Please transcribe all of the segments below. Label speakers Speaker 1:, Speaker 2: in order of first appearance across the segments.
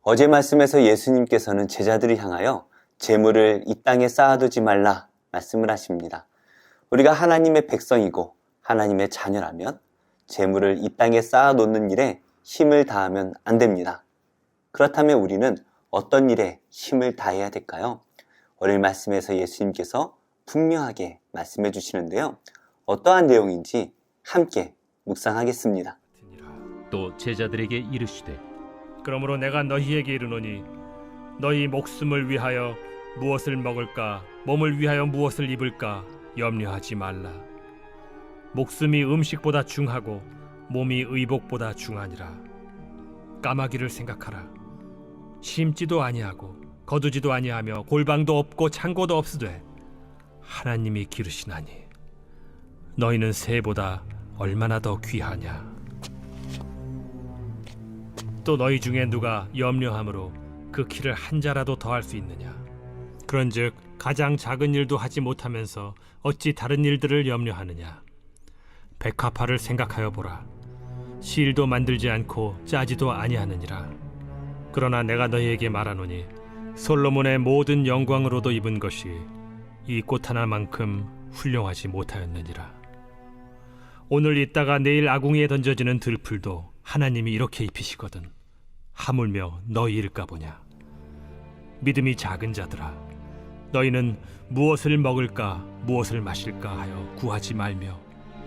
Speaker 1: 어제 말씀에서 예수님께서는 제자들을 향하여 재물을 이 땅에 쌓아두지 말라 말씀을 하십니다. 우리가 하나님의 백성이고 하나님의 자녀라면 재물을 이 땅에 쌓아놓는 일에 힘을 다하면 안 됩니다. 그렇다면 우리는 어떤 일에 힘을 다해야 될까요? 오늘 말씀에서 예수님께서 분명하게 말씀해 주시는데요. 어떠한 내용인지 함께 묵상하겠습니다.
Speaker 2: 또 제자들에게 이르시되
Speaker 3: 그러므로 내가 너희에게 이르노니 너희 목숨을 위하여 무엇을 먹을까 몸을 위하여 무엇을 입을까 염려하지 말라. 목숨이 음식보다 중하고 몸이 의복보다 중하니라. 까마귀를 생각하라. 심지도 아니하고 거두지도 아니하며 골방도 없고 창고도 없으되 하나님이 기르시나니 너희는 새보다 얼마나 더 귀하냐. 또 너희 중에 누가 염려함으로 그 키를 한 자라도 더할 수 있느냐. 그런즉 가장 작은 일도 하지 못하면서 어찌 다른 일들을 염려하느냐. 백합화를 생각하여 보라. 실도 만들지 않고 짜지도 아니하느니라. 그러나 내가 너희에게 말하노니 솔로몬의 모든 영광으로도 입은 것이 이 꽃 하나만큼 훌륭하지 못하였느니라. 오늘 있다가 내일 아궁이에 던져지는 들풀도 하나님이 이렇게 입히시거든 하물며 너희일까 보냐. 믿음이 작은 자들아, 너희는 무엇을 먹을까 무엇을 마실까 하여 구하지 말며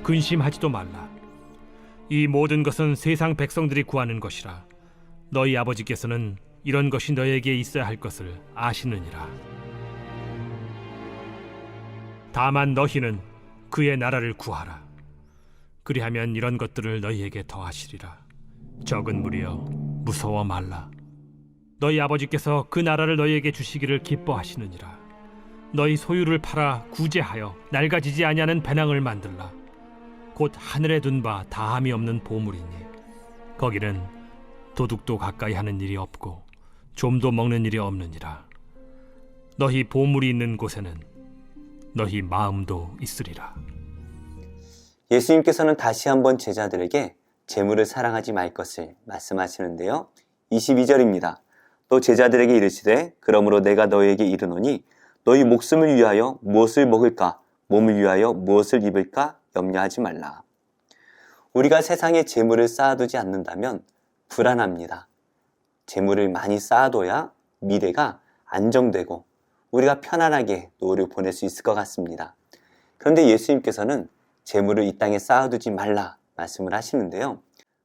Speaker 3: 근심하지도 말라. 이 모든 것은 세상 백성들이 구하는 것이라. 너희 아버지께서는 이런 것이 너희에게 있어야 할 것을 아시느니라. 다만 너희는 그의 나라를 구하라. 그리하면 이런 것들을 너희에게 더하시리라. 적은 무리여 무서워 말라. 너희 아버지께서 그 나라를 너희에게 주시기를 기뻐하시느니라. 너희 소유를 팔아 구제하여 낡아지지 아니하는 배낭을 만들라. 곧 하늘에 둔 바 다함이 없는 보물이니 거기는 도둑도 가까이 하는 일이 없고 좀도 먹는 일이 없느니라. 너희 보물이 있는 곳에는 너희 마음도 있으리라.
Speaker 1: 예수님께서는 다시 한번 제자들에게 재물을 사랑하지 말 것을 말씀하시는데요. 22절입니다. 또 제자들에게 이르시되 그러므로 내가 너희에게 이르노니 너희 목숨을 위하여 무엇을 먹을까 몸을 위하여 무엇을 입을까 염려하지 말라. 우리가 세상에 재물을 쌓아두지 않는다면 불안합니다. 재물을 많이 쌓아둬야 미래가 안정되고 우리가 편안하게 노후를 보낼 수 있을 것 같습니다. 그런데 예수님께서는 재물을 이 땅에 쌓아두지 말라 말씀을 하시는데요.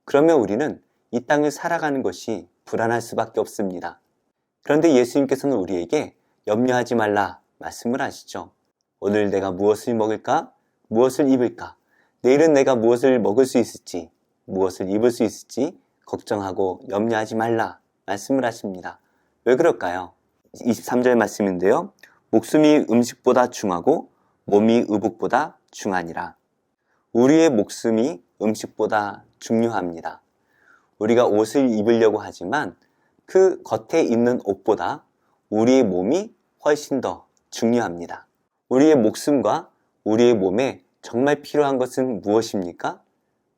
Speaker 1: 그러면 우리는 이 땅을 살아가는 것이 불안할 수밖에 없습니다. 그런데 예수님께서는 우리에게 염려하지 말라 말씀을 하시죠. 오늘 내가 무엇을 먹을까? 무엇을 입을까? 내일은 내가 무엇을 먹을 수 있을지, 무엇을 입을 수 있을지 걱정하고 염려하지 말라 말씀을 하십니다. 왜 그럴까요? 23절 말씀인데요. 목숨이 음식보다 중하고 몸이 의복보다 중하니라. 우리의 목숨이 음식보다 중요합니다. 우리가 옷을 입으려고 하지만 그 겉에 있는 옷보다 우리의 몸이 훨씬 더 중요합니다. 우리의 목숨과 우리의 몸에 정말 필요한 것은 무엇입니까?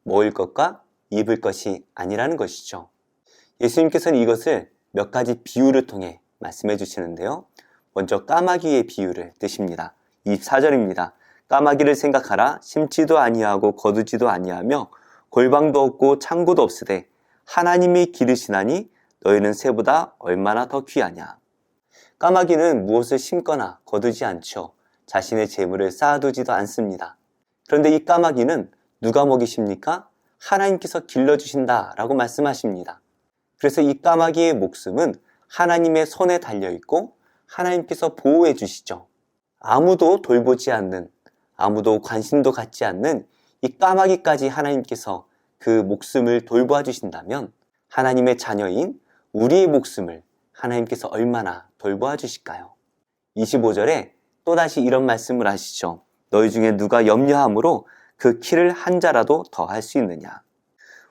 Speaker 1: 먹을 것과 입을 것이 아니라는 것이죠. 예수님께서는 이것을 몇 가지 비유를 통해 말씀해 주시는데요. 먼저 까마귀의 비유를 드십니다. 24절입니다. 까마귀를 생각하라. 심지도 아니하고 거두지도 아니하며 골방도 없고 창고도 없으되 하나님이 기르시나니 너희는 새보다 얼마나 더 귀하냐. 까마귀는 무엇을 심거나 거두지 않죠. 자신의 재물을 쌓아두지도 않습니다. 그런데 이 까마귀는 누가 먹이십니까? 하나님께서 길러주신다 라고 말씀하십니다. 그래서 이 까마귀의 목숨은 하나님의 손에 달려있고 하나님께서 보호해 주시죠. 아무도 돌보지 않는, 아무도 관심도 갖지 않는 이 까마귀까지 하나님께서 그 목숨을 돌보아 주신다면 하나님의 자녀인 우리의 목숨을 하나님께서 얼마나 돌보아 주실까요? 25절에 또다시 이런 말씀을 하시죠. 너희 중에 누가 염려함으로 그 키를 한 자라도 더 할 수 있느냐.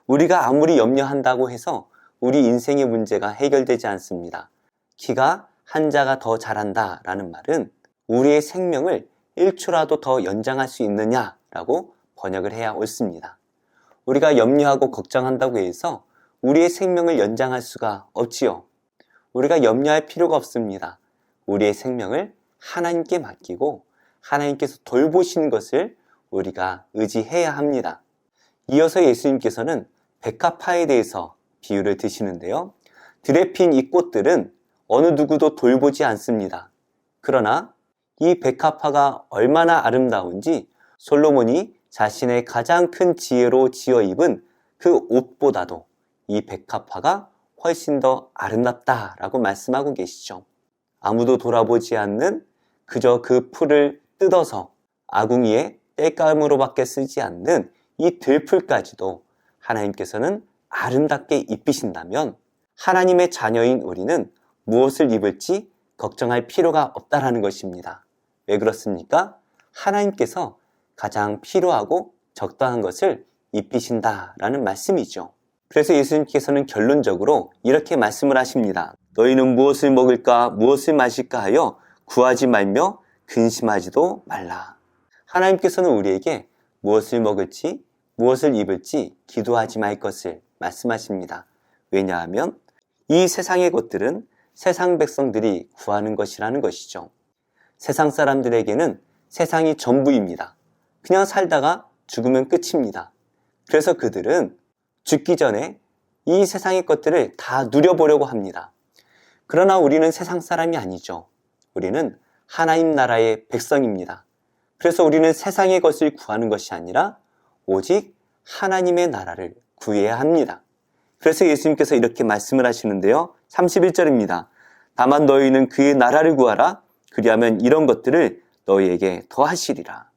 Speaker 1: 우리가 아무리 염려한다고 해서 우리 인생의 문제가 해결되지 않습니다. 키가 한 자가 더 잘한다 라는 말은 우리의 생명을 1초라도 더 연장할 수 있느냐라고 번역을 해야 옳습니다. 우리가 염려하고 걱정한다고 해서 우리의 생명을 연장할 수가 없지요. 우리가 염려할 필요가 없습니다. 우리의 생명을 하나님께 맡기고 하나님께서 돌보시는 것을 우리가 의지해야 합니다. 이어서 예수님께서는 백합화에 대해서 비유를 드시는데요. 들에 핀 이 꽃들은 어느 누구도 돌보지 않습니다. 그러나 이 백합화가 얼마나 아름다운지 솔로몬이 자신의 가장 큰 지혜로 지어 입은 그 옷보다도 이 백합화가 훨씬 더 아름답다라고 말씀하고 계시죠. 아무도 돌아보지 않는 그저 그 풀을 뜯어서 아궁이에 땔감으로밖에 쓰지 않는 이 들풀까지도 하나님께서는 아름답게 입히신다면 하나님의 자녀인 우리는 무엇을 입을지 걱정할 필요가 없다라는 것입니다. 왜 그렇습니까? 하나님께서 가장 필요하고 적당한 것을 입히신다라는 말씀이죠. 그래서 예수님께서는 결론적으로 이렇게 말씀을 하십니다. 너희는 무엇을 먹을까 무엇을 마실까 하여 구하지 말며 근심하지도 말라. 하나님께서는 우리에게 무엇을 먹을지 무엇을 입을지 기도하지 말 것을 말씀하십니다. 왜냐하면 이 세상의 것들은 세상 백성들이 구하는 것이라는 것이죠. 세상 사람들에게는 세상이 전부입니다. 그냥 살다가 죽으면 끝입니다. 그래서 그들은 죽기 전에 이 세상의 것들을 다 누려보려고 합니다. 그러나 우리는 세상 사람이 아니죠. 우리는 하나님 나라의 백성입니다. 그래서 우리는 세상의 것을 구하는 것이 아니라 오직 하나님의 나라를 구해야 합니다. 그래서 예수님께서 이렇게 말씀을 하시는데요. 31절입니다. 다만 너희는 그의 나라를 구하라. 그리하면 이런 것들을 너희에게 더하시리라.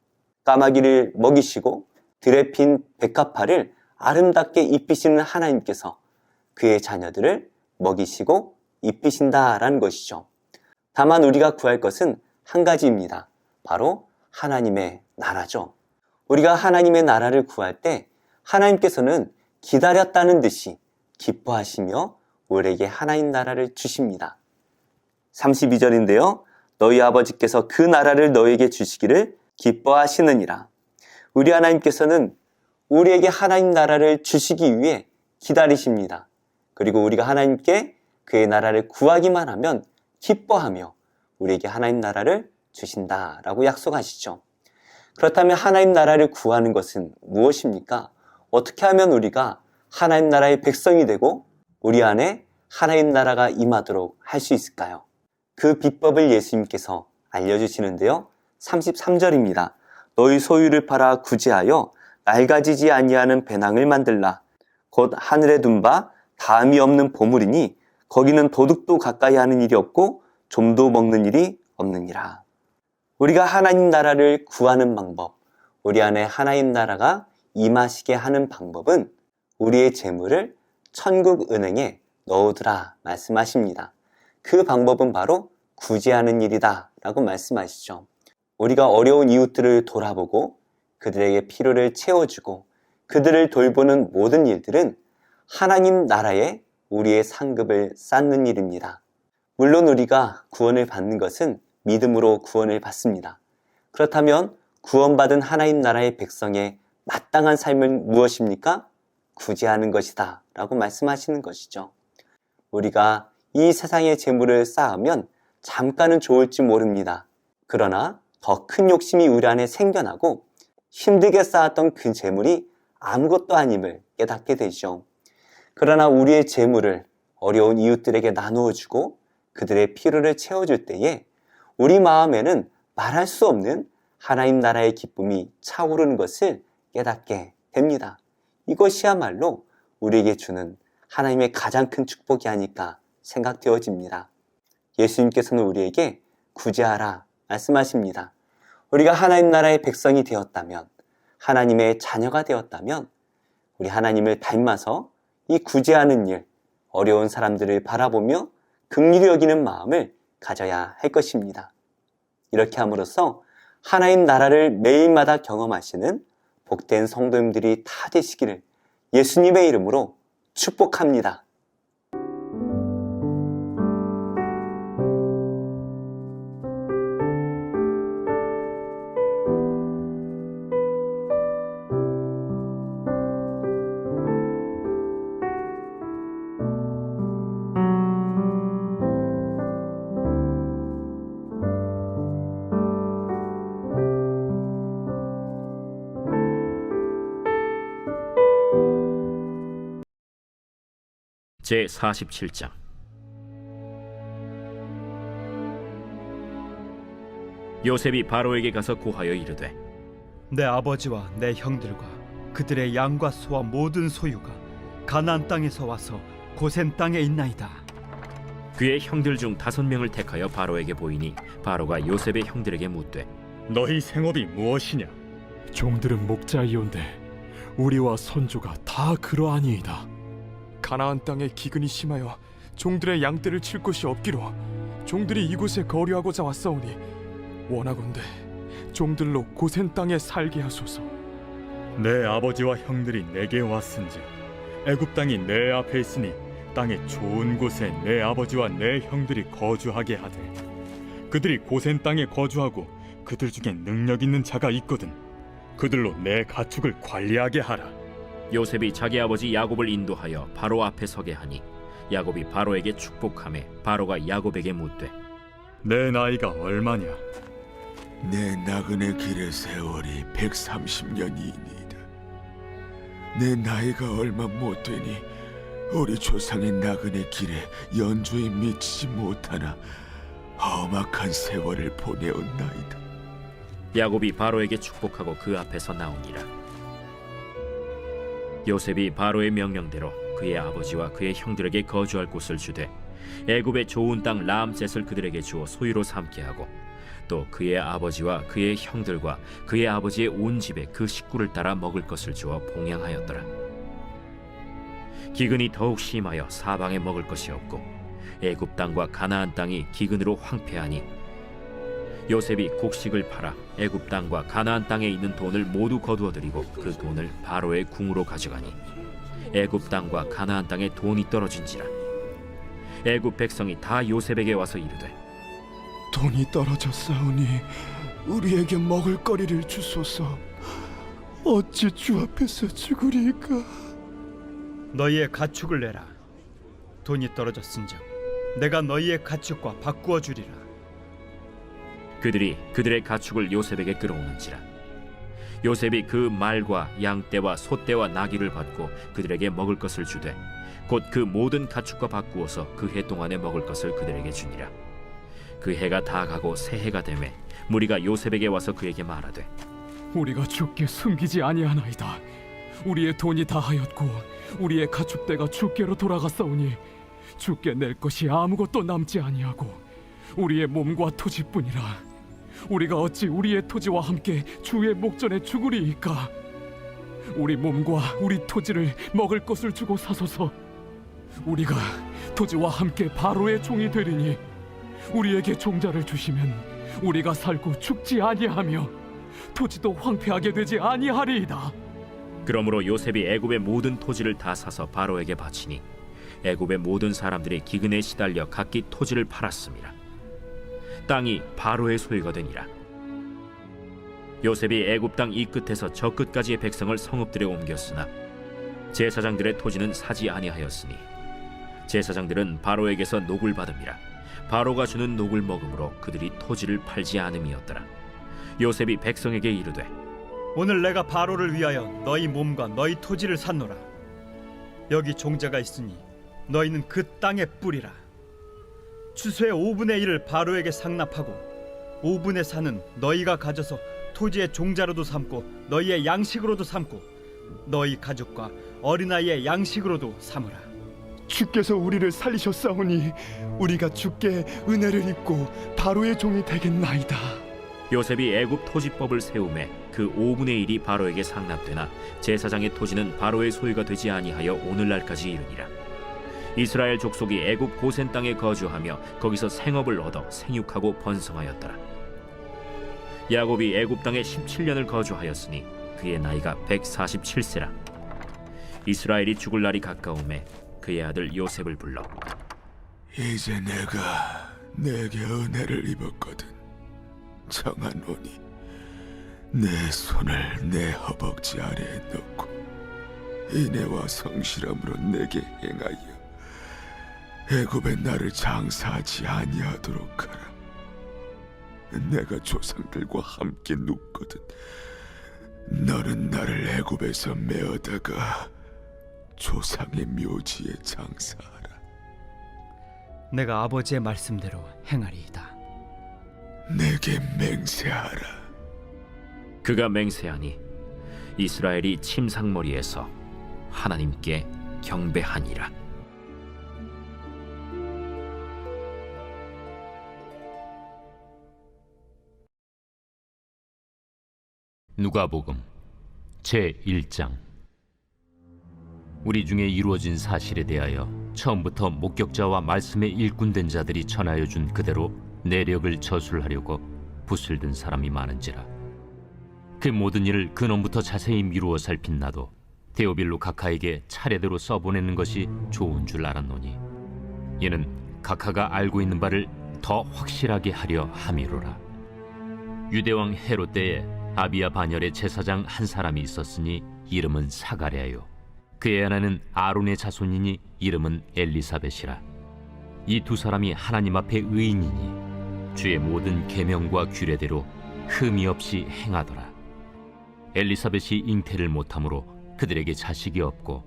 Speaker 1: 까마귀를 먹이시고 들에 핀 백합화를 아름답게 입히시는 하나님께서 그의 자녀들을 먹이시고 입히신다라는 것이죠. 다만 우리가 구할 것은 한 가지입니다. 바로 하나님의 나라죠. 우리가 하나님의 나라를 구할 때 하나님께서는 기다렸다는 듯이 기뻐하시며 우리에게 하나님 나라를 주십니다. 32절인데요. 너희 아버지께서 그 나라를 너희에게 주시기를 기뻐하시느니라. 우리 하나님께서는 우리에게 하나님 나라를 주시기 위해 기다리십니다. 그리고 우리가 하나님께 그의 나라를 구하기만 하면 기뻐하며 우리에게 하나님 나라를 주신다라고 약속하시죠. 그렇다면 하나님 나라를 구하는 것은 무엇입니까? 어떻게 하면 우리가 하나님 나라의 백성이 되고 우리 안에 하나님 나라가 임하도록 할 수 있을까요? 그 비법을 예수님께서 알려주시는데요. 33절입니다. 너희 소유를 팔아 구제하여 낡아지지 아니하는 배낭을 만들라. 곧 하늘에 둔 바 다함이 없는 보물이니 거기는 도둑도 가까이 하는 일이 없고 좀도 먹는 일이 없느니라. 우리가 하나님 나라를 구하는 방법, 우리 안에 하나님 나라가 임하시게 하는 방법은 우리의 재물을 천국 은행에 넣어두라 말씀하십니다. 그 방법은 바로 구제하는 일이다 라고 말씀하시죠. 우리가 어려운 이웃들을 돌아보고 그들에게 필요를 채워주고 그들을 돌보는 모든 일들은 하나님 나라에 우리의 상급을 쌓는 일입니다. 물론 우리가 구원을 받는 것은 믿음으로 구원을 받습니다. 그렇다면 구원받은 하나님 나라의 백성의 마땅한 삶은 무엇입니까? 구제하는 것이다 라고 말씀하시는 것이죠. 우리가 이 세상의 재물을 쌓으면 잠깐은 좋을지 모릅니다. 그러나 더 큰 욕심이 우리 안에 생겨나고 힘들게 쌓았던 그 재물이 아무것도 아님을 깨닫게 되죠. 그러나 우리의 재물을 어려운 이웃들에게 나누어주고 그들의 필요를 채워줄 때에 우리 마음에는 말할 수 없는 하나님 나라의 기쁨이 차오르는 것을 깨닫게 됩니다. 이것이야말로 우리에게 주는 하나님의 가장 큰 축복이 아닐까 생각되어집니다. 예수님께서는 우리에게 구제하라 말씀하십니다. 우리가 하나님 나라의 백성이 되었다면, 하나님의 자녀가 되었다면 우리 하나님을 닮아서 이 구제하는 일, 어려운 사람들을 바라보며 긍휼히 여기는 마음을 가져야 할 것입니다. 이렇게 함으로써 하나님 나라를 매일마다 경험하시는 복된 성도님들이 다 되시기를 예수님의 이름으로 축복합니다.
Speaker 2: 제 47장. 요셉이 바로에게 가서 고하여 이르되,
Speaker 4: 내 아버지와 내 형들과 그들의 양과 소와 모든 소유가 가나안 땅에서 와서 고센 땅에 있나이다.
Speaker 2: 그의 형들 중 5명을 택하여 바로에게 보이니 바로가 요셉의 형들에게 묻되,
Speaker 5: 너희 생업이 무엇이냐?
Speaker 6: 종들은 목자이온데 우리와 선조가 다 그러하니이다. 가나안 땅에 기근이 심하여 종들의 양떼를 칠 곳이 없기로 종들이 이곳에 거류하고자 왔사오니 원하건대 종들로 고센 땅에 살게 하소서.
Speaker 5: 내 아버지와 형들이 내게 왔은즉 애굽 땅이 내 앞에 있으니 땅의 좋은 곳에 내 아버지와 내 형들이 거주하게 하되 그들이 고센 땅에 거주하고 그들 중에 능력 있는 자가 있거든 그들로 내 가축을 관리하게 하라.
Speaker 2: 요셉이 자기 아버지 야곱을 인도하여 바로 앞에 서게 하니 야곱이 바로에게 축복하매 바로가 야곱에게 묻되,
Speaker 5: 내 나이가 얼마냐?
Speaker 7: 내 나그네 길의 세월이 130년이니이다. 내 나이가 얼마 못 되니 우리 조상의 나그네 길에 연주에 미치지 못하나 험악한 세월을 보내었나이다.
Speaker 2: 야곱이 바로에게 축복하고 그 앞에서 나오니라. 요셉이 바로의 명령대로 그의 아버지와 그의 형들에게 거주할 곳을 주되 애굽의 좋은 땅 라암셋을 그들에게 주어 소유로 삼게 하고 또 그의 아버지와 그의 형들과 그의 아버지의 온 집에 그 식구를 따라 먹을 것을 주어 봉양하였더라. 기근이 더욱 심하여 사방에 먹을 것이 없고 애굽 땅과 가나안 땅이 기근으로 황폐하니 요셉이 곡식을 팔아 애굽 땅과 가나안 땅에 있는 돈을 모두 거두어들이고 그 돈을 바로의 궁으로 가져가니 애굽 땅과 가나안 땅에 돈이 떨어진지라. 애굽 백성이 다 요셉에게 와서 이르되,
Speaker 7: 돈이 떨어졌사오니 우리에게 먹을 거리를 주소서. 어찌 주 앞에서 죽으리까?
Speaker 4: 너희의 가축을 내라. 돈이 떨어졌은즉 내가 너희의 가축과 바꾸어 주리라.
Speaker 2: 그들이 그들의 가축을 요셉에게 끌어오는지라. 요셉이 그 말과 양떼와 소떼와 나귀를 받고 그들에게 먹을 것을 주되 곧 그 모든 가축과 바꾸어서 그 해 동안에 먹을 것을 그들에게 주니라. 그 해가 다 가고 새 해가 되매 무리가 요셉에게 와서 그에게 말하되,
Speaker 6: 우리가 주께 숨기지 아니하나이다. 우리의 돈이 다하였고 우리의 가축대가 주께로 돌아갔사오니 주께 낼 것이 아무것도 남지 아니하고 우리의 몸과 토지뿐이라. 우리가 어찌 우리의 토지와 함께 주의 목전에 죽으리이까? 우리 몸과 우리 토지를 먹을 것을 주고 사소서. 우리가 토지와 함께 바로의 종이 되리니 우리에게 종자를 주시면 우리가 살고 죽지 아니하며 토지도 황폐하게 되지 아니하리이다.
Speaker 2: 그러므로 요셉이 애굽의 모든 토지를 다 사서 바로에게 바치니 애굽의 모든 사람들이 기근에 시달려 각기 토지를 팔았습니다. 땅이 바로의 소유가 되니라. 요셉이 애굽 땅 이 끝에서 저 끝까지의 백성을 성읍들에 옮겼으나 제사장들의 토지는 사지 아니하였으니 제사장들은 바로에게서 녹을 받음이라. 바로가 주는 녹을 먹음으로 그들이 토지를 팔지 않음이었더라. 요셉이 백성에게 이르되,
Speaker 4: 오늘 내가 바로를 위하여 너희 몸과 너희 토지를 샀노라. 여기 종자가 있으니 너희는 그 땅에 뿌리라. 추수의 5분의 1을 바로에게 상납하고 5분의 4는 너희가 가져서 토지의 종자로도 삼고 너희의 양식으로도 삼고 너희 가족과 어린아이의 양식으로도 삼으라.
Speaker 7: 주께서 우리를 살리셨사오니 우리가 주께 은혜를 입고 바로의 종이 되겠나이다.
Speaker 2: 요셉이 애굽 토지법을 세우매 그 5분의 1이 바로에게 상납되나 제사장의 토지는 바로의 소유가 되지 아니하여 오늘날까지 이르니라. 이스라엘 족속이 애굽 고센 땅에 거주하며 거기서 생업을 얻어 생육하고 번성하였더라. 야곱이 애굽 땅에 17년을 거주하였으니 그의 나이가 147세라. 이스라엘이 죽을 날이 가까우매 그의 아들 요셉을 불러
Speaker 7: 이제 내가 내게 은혜를 입었거든. 청하노니 내 손을 내 허벅지 아래에 넣고 인애와 성실함으로 내게 행하여 애굽에 나를 장사하지 아니하도록 하라. 내가 조상들과 함께 눕거든 너는 나를 애굽에서 메어다가
Speaker 8: 조상의 묘지에 장사하라.
Speaker 4: 내가 아버지의 말씀대로 행하리이다.
Speaker 8: 내게 맹세하라.
Speaker 2: 그가 맹세하니 이스라엘이 침상머리에서 하나님께 경배하니라. 누가복음 제1장. 우리 중에 이루어진 사실에 대하여 처음부터 목격자와 말씀에 일꾼된 자들이 전하여 준 그대로 내력을 저술하려고 붓을 든 사람이 많은지라. 그 모든 일을 근원부터 자세히 미루어 살핀 나도 데오빌로 각하에게 차례대로 써보내는 것이 좋은 줄 알았노니, 이는 각하가 알고 있는 바를 더 확실하게 하려 함이로라. 유대왕 헤롯 때에 아비야 반열의 제사장 한 사람이 있었으니 이름은 사가랴요. 그의 아내는 아론의 자손이니 이름은 엘리사벳이라. 이 두 사람이 하나님 앞에 의인이니 주의 모든 계명과 규례대로 흠이 없이 행하더라. 엘리사벳이 잉태를 못하므로 그들에게 자식이 없고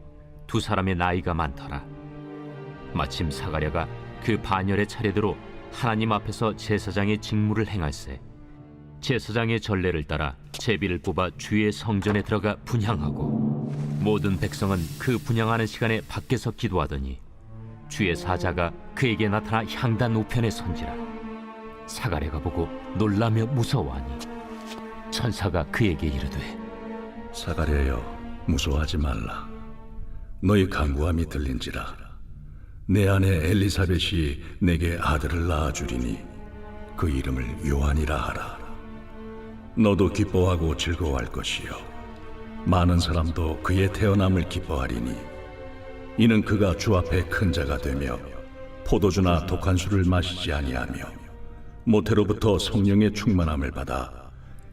Speaker 2: 두 사람의 나이가 많더라. 마침 사가랴가 그 반열의 차례대로 하나님 앞에서 제사장의 직무를 행할세 제사장의 전례를 따라 제비를 뽑아 주의 성전에 들어가 분향하고, 모든 백성은 그 분향하는 시간에 밖에서 기도하더니 주의 사자가 그에게 나타나 향단 우편에 선지라. 사가랴가 보고 놀라며 무서워하니 천사가 그에게 이르되,
Speaker 9: 사가랴여, 무서워하지 말라. 너희 간구함이 들린지라. 내 아내 엘리사벳이 내게 아들을 낳아주리니 그 이름을 요한이라 하라. 너도 기뻐하고 즐거워할 것이요 많은 사람도 그의 태어남을 기뻐하리니, 이는 그가 주 앞에 큰 자가 되며 포도주나 독한 술을 마시지 아니하며 모태로부터 성령의 충만함을 받아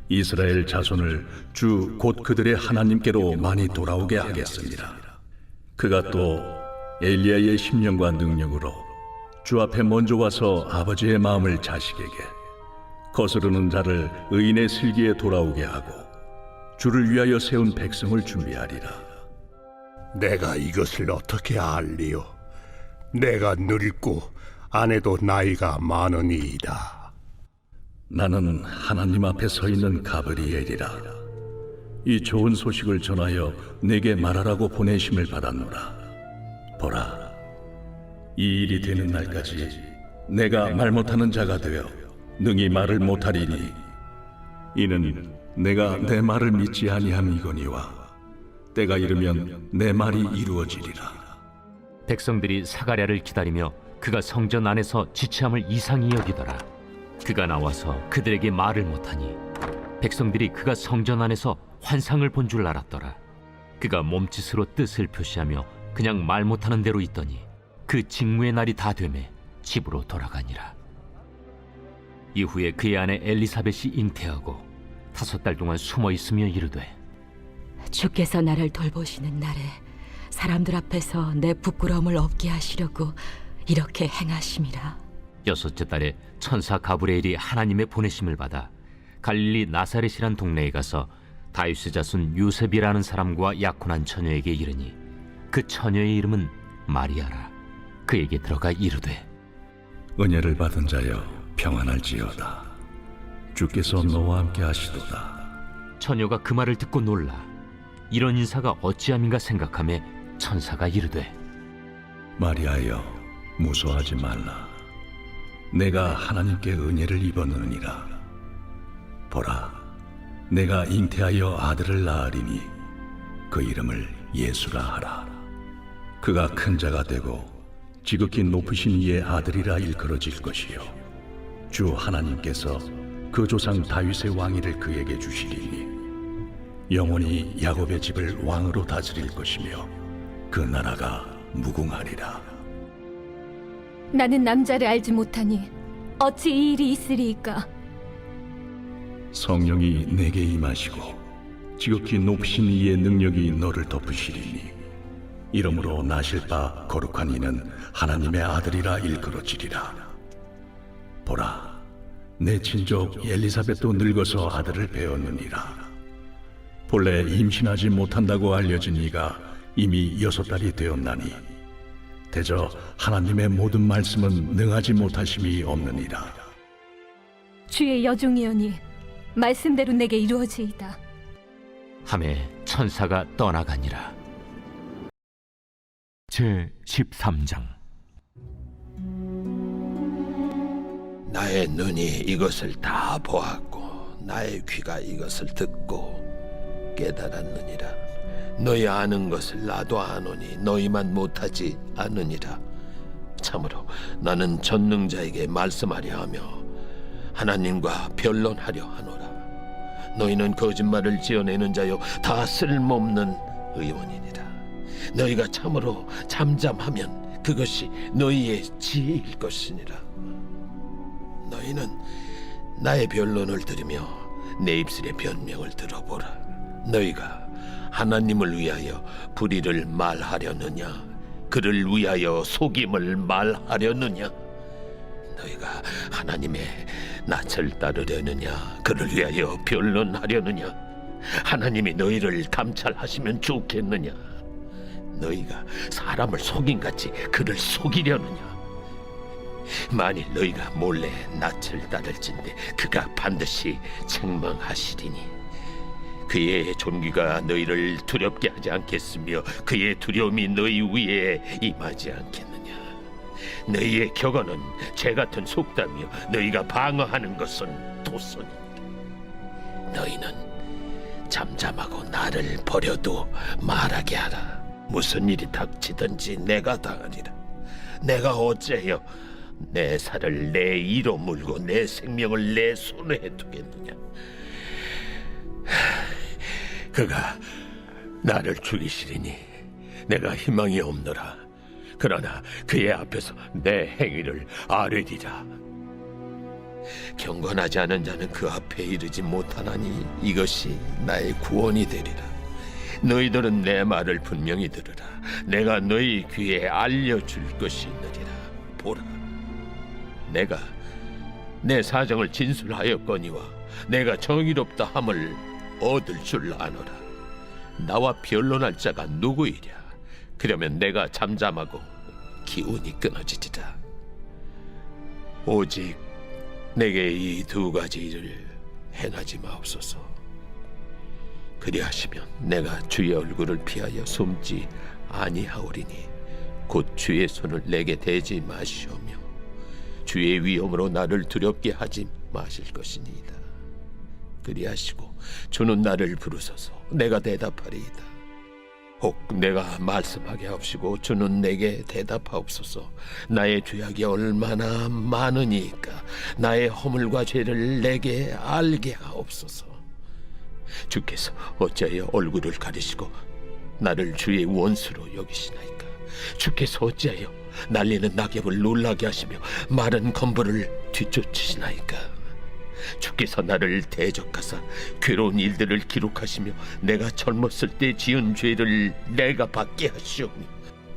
Speaker 9: 이스라엘 자손을 주 곧 그들의 하나님께로 많이 돌아오게 하겠습니다. 그가 또 엘리야의 심령과 능력으로 주 앞에 먼저 와서 아버지의 마음을 자식에게, 거스르는 자를 의인의 슬기에 돌아오게 하고 주를 위하여 세운 백성을 준비하리라.
Speaker 8: 내가 이것을 어떻게 알리요? 내가 늙고 아내도 나이가 많으니이다.
Speaker 9: 나는 하나님 앞에 서 있는 가브리엘이라. 이 좋은 소식을 전하여 내게 말하라고 보내심을 받았노라. 보라, 이 일이 되는 날까지 내가 말 못하는 자가 되어 능히 말을 못하리니, 이는 내가 내 말을 믿지 아니함이거니와 때가 이르면 내 말이 이루어지리라.
Speaker 2: 백성들이 사가랴를 기다리며 그가 성전 안에서 지체함을 이상히 여기더라. 그가 나와서 그들에게 말을 못하니 백성들이 그가 성전 안에서 환상을 본 줄 알았더라. 그가 몸짓으로 뜻을 표시하며 그냥 말 못하는 대로 있더니 그 직무의 날이 다 되매 집으로 돌아가니라. 이후에 그의 아내 엘리사벳이 잉태하고 5달 동안 숨어 있으며 이르되,
Speaker 10: 주께서 나를 돌보시는 날에 사람들 앞에서 내 부끄러움을 없게 하시려고 이렇게 행하심이라.
Speaker 2: 6째 달에 천사 가브리엘이 하나님의 보내심을 받아 갈릴리 나사렛이란 동네에 가서 다윗의 자손 요셉이라는 사람과 약혼한 처녀에게 이르니, 그 처녀의 이름은 마리아라. 그에게 들어가 이르되,
Speaker 9: 은혜를 받은 자여, 평안할지어다. 주께서 너와 함께 하시도다.
Speaker 2: 처녀가 그 말을 듣고 놀라 이런 인사가 어찌함인가 생각하며 천사가 이르되,
Speaker 9: 마리아여, 무서워하지 말라. 내가 하나님께 은혜를 입었느니라. 보라, 내가 잉태하여 아들을 낳으리니 그 이름을 예수라 하라. 그가 큰 자가 되고 지극히 높으신 이의 아들이라 일컬어질 것이요 주 하나님께서 그 조상 다윗의 왕위를 그에게 주시리니 영원히 야곱의 집을 왕으로 다스릴 것이며 그 나라가 무궁하리라.
Speaker 11: 나는 남자를 알지 못하니 어찌 이 일이 있으리이까?
Speaker 9: 성령이 내게 임하시고 지극히 높으신 이의 능력이 너를 덮으시리니 이러므로 나실 바 거룩한 이는 하나님의 아들이라 일컬어지리라. 보라, 내 친족 엘리사벳도 늙어서 아들을 배웠느니라. 본래 임신하지 못한다고 알려진 이가 이미 6달이 되었나니 대저 하나님의 모든 말씀은 능하지 못하심이 없느니라.
Speaker 11: 주의 여종이오니 말씀대로 내게 이루어지이다.
Speaker 2: 하매 천사가 떠나가니라. 제 13장.
Speaker 8: 나의 눈이 이것을 다 보았고 나의 귀가 이것을 듣고 깨달았느니라. 너희 아는 것을 나도 아노니 너희만 못하지 않느니라. 참으로 나는 전능자에게 말씀하려 하며 하나님과 변론하려 하노라. 너희는 거짓말을 지어내는 자요 다 쓸모없는 의원이니라. 너희가 참으로 잠잠하면 그것이 너희의 지혜일 것이니라. 너희는 나의 변론을 들으며 내 입술의 변명을 들어보라. 너희가 하나님을 위하여 불의를 말하려느냐 그를 위하여 속임을 말하려느냐? 너희가 하나님의 낯을 따르려느냐 그를 위하여 변론하려느냐? 하나님이 너희를 감찰하시면 좋겠느냐? 너희가 사람을 속임같이 그를 속이려느냐? 만일 너희가 몰래 낯을 따를진대 그가 반드시 책망하시리니 그의 존귀가 너희를 두렵게 하지 않겠으며 그의 두려움이 너희 위에 임하지 않겠느냐? 너희의 격언은 죄 같은 속담이요 너희가 방어하는 것은 도선이니라. 너희는 잠잠하고 나를 버려도 말하게 하라. 무슨 일이 닥치든지 내가 당하리라. 내가 어째여 내 살을 내 이로 물고 내 생명을 내 손에 두겠느냐? 그가 나를 죽이시리니 내가 희망이 없노라. 그러나 그의 앞에서 내 행위를 아뢰리라. 경건하지 않은 자는 그 앞에 이르지 못하나니 이것이 나의 구원이 되리라. 너희들은 내 말을 분명히 들으라. 내가 너희 귀에 알려줄 것이 있느니라. 보라, 내가 내 사정을 진술하였거니와 내가 정의롭다 함을 얻을 줄 아노라. 나와 변론할 자가 누구이랴? 그러면 내가 잠잠하고 기운이 끊어지리라. 오직 내게 이 두 가지 일을 행하지 마옵소서. 그리하시면 내가 주의 얼굴을 피하여 숨지 아니하오리니 곧 주의 손을 내게 대지 마시오며 주의 위엄으로 나를 두렵게 하지 마실 것이니이다. 그리하시고 주는 나를 부르소서. 내가 대답하리이다. 혹 내가 말씀하게 하옵시고 주는 내게 대답하옵소서. 나의 죄악이 얼마나 많으니까 나의 허물과 죄를 내게 알게 하옵소서. 주께서 어찌하여 얼굴을 가리시고 나를 주의 원수로 여기시나이까? 주께서 어찌하여 날리는 낙엽을 놀라게 하시며 마른 건벌을 뒤쫓으시나이까? 주께서 나를 대적하사 괴로운 일들을 기록하시며 내가 젊었을 때 지은 죄를 내가 받게 하시오며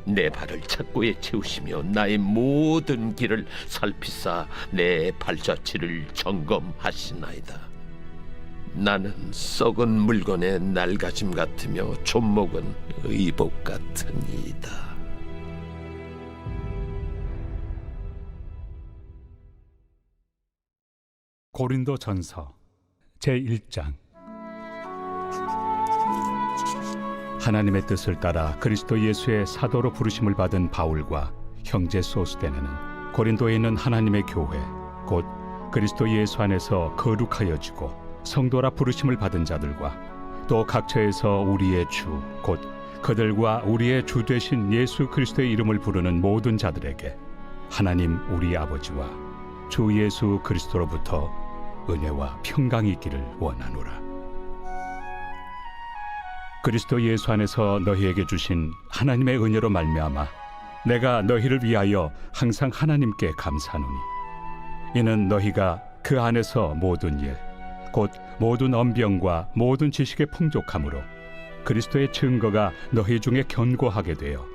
Speaker 8: 내 발을 착고에 채우시며 나의 모든 길을 살피사 내 발자취를 점검하시나이다. 나는 썩은 물건의 낡아짐 같으며 존목은 의복 같으니이다.
Speaker 5: 고린도 전서 제1장. 하나님의 뜻을 따라 그리스도 예수의 사도로 부르심을 받은 바울과 형제 소스데네는 고린도에 있는 하나님의 교회 곧 그리스도 예수 안에서 거룩하여지고 성도라 부르심을 받은 자들과 또 각처에서 우리의 주 곧 그들과 우리의 주 되신 예수 그리스도의 이름을 부르는 모든 자들에게 하나님 우리 아버지와 주 예수 그리스도로부터 은혜와 평강이 있기를 원하노라. 그리스도 예수 안에서 너희에게 주신 하나님의 은혜로 말미암아 내가 너희를 위하여 항상 하나님께 감사하노니 이는 너희가 그 안에서 모든 일 곧 모든 언병과 모든 지식의 풍족함으로 그리스도의 증거가 너희 중에 견고하게 되어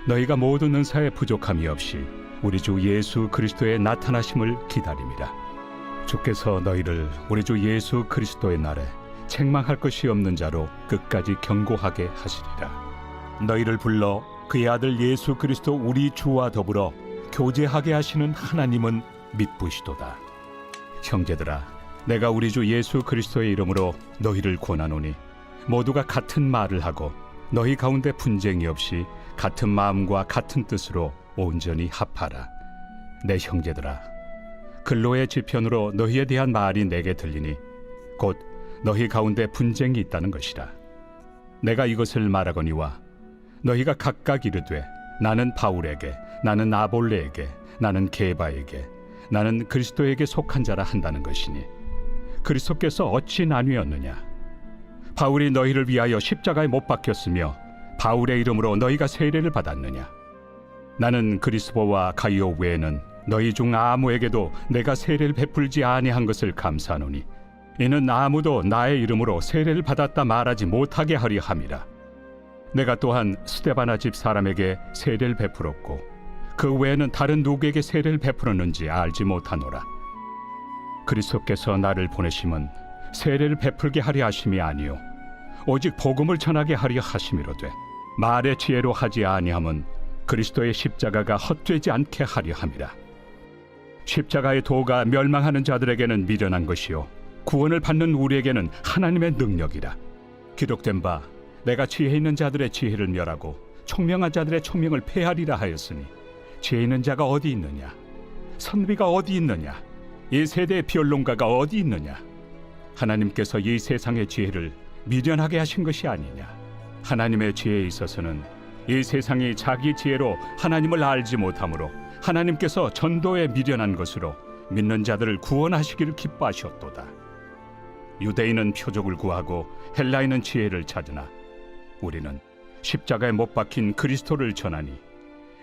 Speaker 5: 너희가 모든 은사에 부족함이 없이 우리 주 예수 그리스도의 나타나심을 기다림이라. 주께서 너희를 우리 주 예수 그리스도의 날에 책망할 것이 없는 자로 끝까지 경고하게 하시리라.
Speaker 12: 너희를 불러 그의 아들 예수 그리스도 우리 주와 더불어 교제하게 하시는 하나님은 미쁘시도다. 형제들아, 내가 우리 주 예수 그리스도의 이름으로 너희를 권하노니 모두가 같은 말을 하고 너희 가운데 분쟁이 없이 같은 마음과 같은 뜻으로 온전히 합하라. 내 형제들아, 근로의 지편으로 너희에 대한 말이 내게 들리니 곧 너희 가운데 분쟁이 있다는 것이라. 내가 이것을 말하거니와 너희가 각각 이르되 나는 바울에게, 나는 아볼레에게, 나는 게바에게, 나는 그리스도에게 속한 자라 한다는 것이니 그리스도께서 어찌 나뉘었느냐? 바울이 너희를 위하여 십자가에 못 박혔으며 바울의 이름으로 너희가 세례를 받았느냐? 나는 그리스도와 가이오 외에는 너희 중 아무에게도 내가 세례를 베풀지 아니한 것을 감사하노니 이는 아무도 나의 이름으로 세례를 받았다 말하지 못하게 하려 함이라. 내가 또한 스데바나 집 사람에게 세례를 베풀었고 그 외에는 다른 누구에게 세례를 베풀었는지 알지 못하노라. 그리스도께서 나를 보내심은 세례를 베풀게 하려 하심이 아니요 오직 복음을 전하게 하려 하심이로되 말의 지혜로 하지 아니함은 그리스도의 십자가가 헛되지 않게 하려 함이라. 십자가의 도가 멸망하는 자들에게는 미련한 것이요 구원을 받는 우리에게는 하나님의 능력이라. 기록된 바 내가 지혜 있는 자들의 지혜를 멸하고 총명한 자들의 총명을 폐하리라 하였으니 지혜 있는 자가 어디 있느냐? 선비가 어디 있느냐? 이 세대의 변론가가 어디 있느냐? 하나님께서 이 세상의 지혜를 미련하게 하신 것이 아니냐? 하나님의 지혜에 있어서는 이 세상이 자기 지혜로 하나님을 알지 못하므로 하나님께서 전도에 미련한 것으로 믿는 자들을 구원하시기를 기뻐하셨도다. 유대인은 표적을 구하고 헬라인은 지혜를 찾으나 우리는 십자가에 못 박힌 그리스도를 전하니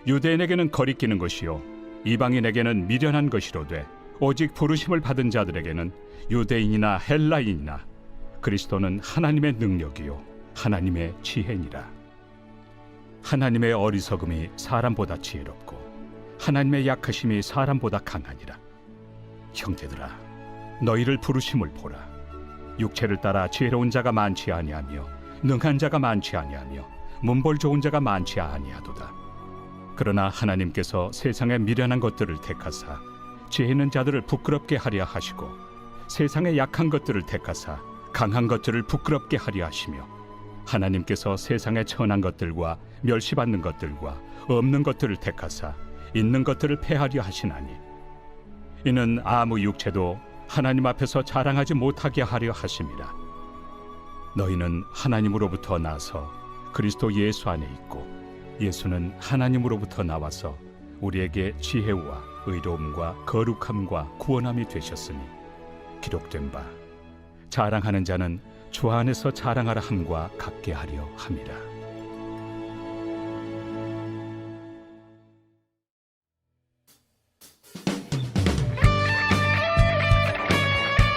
Speaker 12: 유대인에게는 거리끼는 것이요 이방인에게는 미련한 것이로되 오직 부르심을 받은 자들에게는 유대인이나 헬라인이나 그리스도는 하나님의 능력이요 하나님의 지혜니라. 하나님의 어리석음이 사람보다 지혜롭고 하나님의 약하심이 사람보다 강하니라. 형제들아, 너희를 부르심을 보라. 육체를 따라 지혜로운 자가 많지 아니하며 능한 자가 많지 아니하며 문벌 좋은 자가 많지 아니하도다. 그러나 하나님께서 세상의 미련한 것들을 택하사 지혜 있는 자들을 부끄럽게 하려 하시고 세상의 약한 것들을 택하사 강한 것들을 부끄럽게 하려 하시며 하나님께서 세상의 천한 것들과 멸시받는 것들과 없는 것들을 택하사 있는 것들을 폐하려 하시나니 이는 아무 육체도 하나님 앞에서 자랑하지 못하게 하려 하심이라. 너희는 하나님으로부터 나서 그리스도 예수 안에 있고 예수는 하나님으로부터 나와서 우리에게 지혜와 의로움과 거룩함과 구원함이 되셨으니 기록된 바 자랑하는 자는 주 안에서 자랑하라 함과 같게 하려 함이라.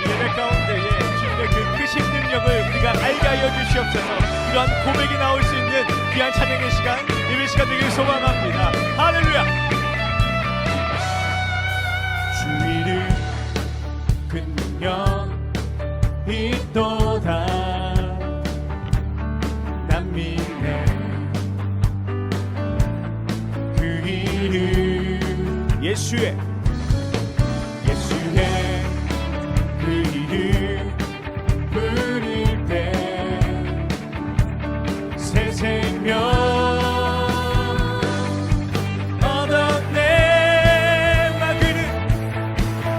Speaker 13: 예배 가운데에 주님의 그 크신 능력을 우리가 알게 하여 주시옵소서. 그러한 고백이 나올 수 있는 귀한 찬양의 시간, 예배 시간 되길 소망합니다. 할렐루야. 주 이름 큰 능력 있도다. 난 믿네. 그 이름 예수의 그 이름 부를 때 새 생명 얻었네.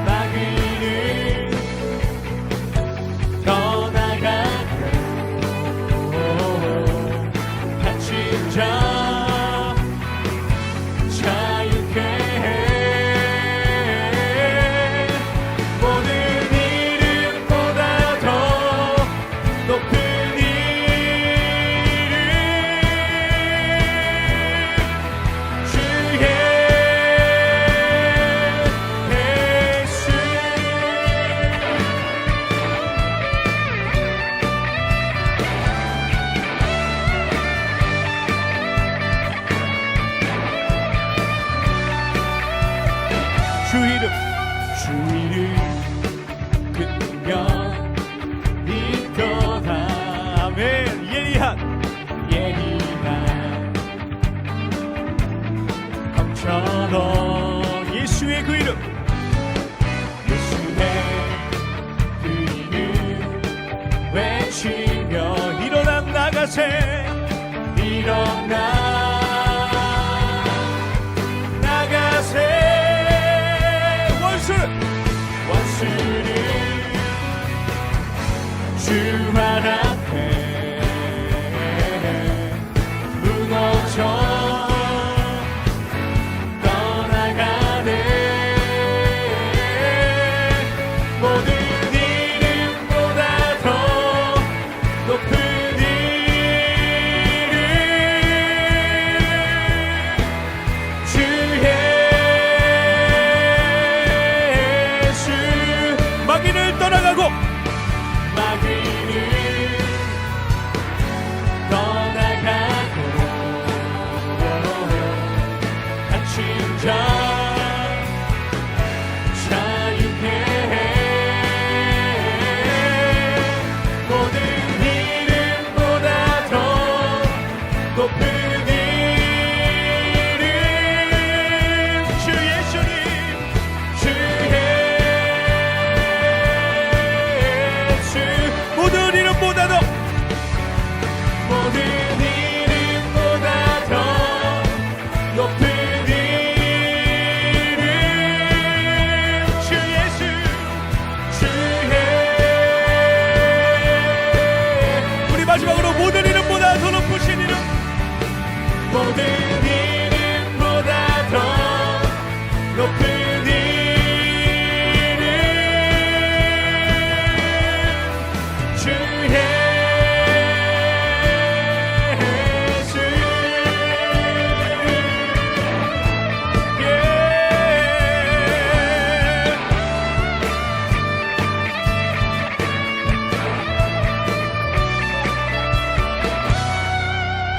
Speaker 13: 마귀는 떠나가고 갇힌 자 자유케 해. 곳에 일어나 나가세. 원수는 주말 앞에 무너져 마지막으로 모든 이름보다 더 높으신 이름, 모든 이름보다 더 높은 이름, 주 예수.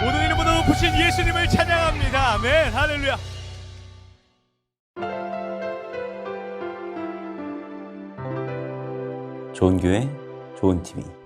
Speaker 13: 모든 이름보다 높으신 예수님을 찬양합니다. 아멘. 할렐루야.
Speaker 1: 좋은 교회, 좋은 TV.